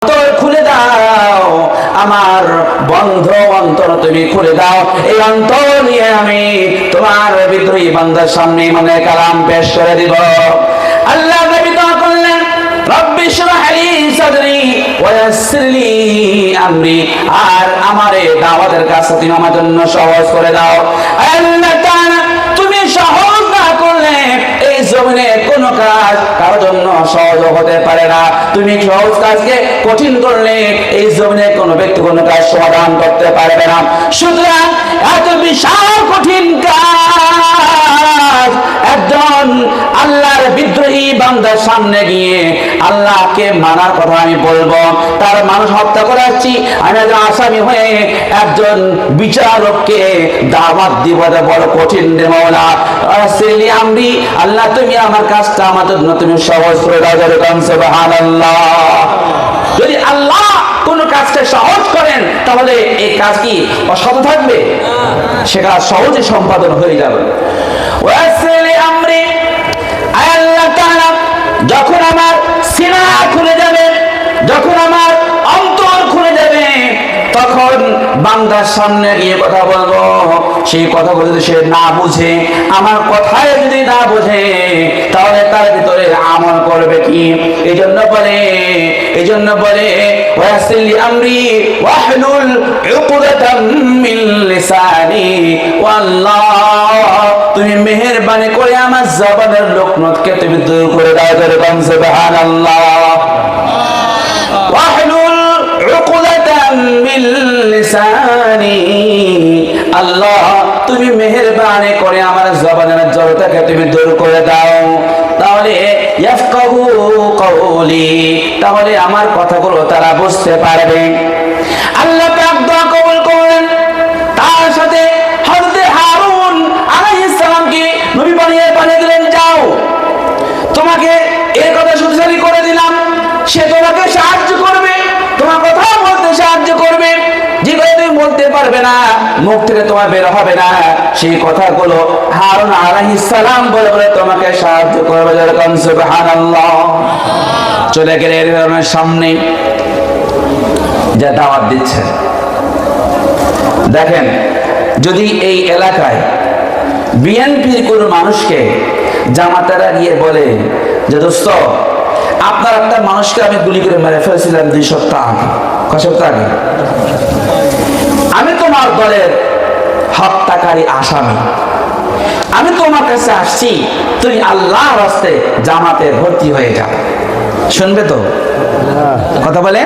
অন্তর খুলে দাও, আমার বন্ধ অন্তর তুমি খুলে দাও। এই অন্তর নিয়ে আমি তোমার বিদ্রোহী বান্দার সামনে মানে কালাম পেশ করে দিব। আল্লাহ নবী দোয়া করলেন, রব্বি ইশরাহ লি সাদরি ওয়া ইয়াসসির লি আমরি। আর আমার এই দাওয়াতের কাজ তুমি আমার জন্য সহজ করে দাও। আল্লাহ তাআলা তুমি সহজ না করলে এই জমিনে কোন কাজ কারোর জন্য সহজ হতে পারে না। তুমি সহজ কাজকে কঠিন করলে এই জমিনে কোনো ব্যক্তি কোনো কাজ সমাধান করতে পারবে না। সুতরাং এত বিশাল কঠিন কাজ একজন আল্লাহর বিদ্রোহী বান্দার সামনে গিয়ে আল্লাহকে মানার কথা আমি বলবো, তার মানুষ হত্যা করে আসছি, আমি একজন আসামি হয়ে একজন বিচারককে দাওয়াত দিব, বড় কঠিন রে মাওলা। আসলি আমরি, আল্লাহ তুমি আমার কাজটা আমার জন্য তুমি সহজ করে দাও। সুবহানাল্লাহ। যদি আল্লাহ কোন কাজকে সহজ করেন তাহলে এই কাজ কি অসৎ থাকবে? সেটা সহজে সম্পাদন হয়ে যাবে। ওয়াসলি আমরি, আল্লাহ তাআলা যখন আমার সিনা খুলে যাবে, যখন আমার অন্তর খুলে যাবে, তখন বান্দার সামনে গিয়ে কথা বলবো। সেই কথা যদি সে না বুঝে, আমার কথায় যদি না বুঝে, তাহলে তার ভিতরে আমল করবে কি? এই জন্য বলে ওয়াসলি আমরি ওয়াহলুল উকদাতাম মিন লিসানি, আল্লাহ তুমি মেহেরবানি করে আমার জবানের লোকনতকে তুমি দূর করে দাও। সুবহানাল্লাহ। ওয়াহলুল উকদাতাম মিন লিসানি, আল্লাহ তুমি মেহেরবানি করে আমার জবানের জড়তাকে তুমি দূর করে দাও। তাহলে ইয়াফকাহু কওলি, তাহলে আমার কথাগুলো তারা বুঝতে পারবে। আল্লাহ পাক দোয়া কবুল করেন। তার সাথে হযরত হারুন আলাইহিস সালামকে নবী বানিয়ে দিলেন, যাও তোমাকে এই কথা সুবিচারি করে দিলাম, সে তোমাকে সাহায্য করবে, তোমার কথা বলতে সাহায্য করবে। যে কথা তুমি বলতে পারবে না, মুখ থেকে তোমার বের হবে না, সেই কথাগুলো হারুন আলাইহিস সালাম বলে তোমাকে সাহায্য করবে। যেরকম সুবহানাল্লাহ। চলে গেলেন এর সামনে, যা দাওয়াত দিচ্ছেন। দেখেন, যদি এই এলাকায় বিএনপির কোন মানুষকে জামাতারা গিয়ে বলে যে দোস্ত আপনার একটা মানুষকে আমি গুলি করে মেরে ফেলেছিলাম 2 সপ্তাহ আগে, কয় সপ্তাহ আগে, আমি তোমার দলের হত্যাকারী আসামি, আমি তোমার কাছে আসছি, তুমি আল্লাহর রাস্তায় জামাতে ভর্তি হয়ে যাও। শুনবে তো কথা বলে?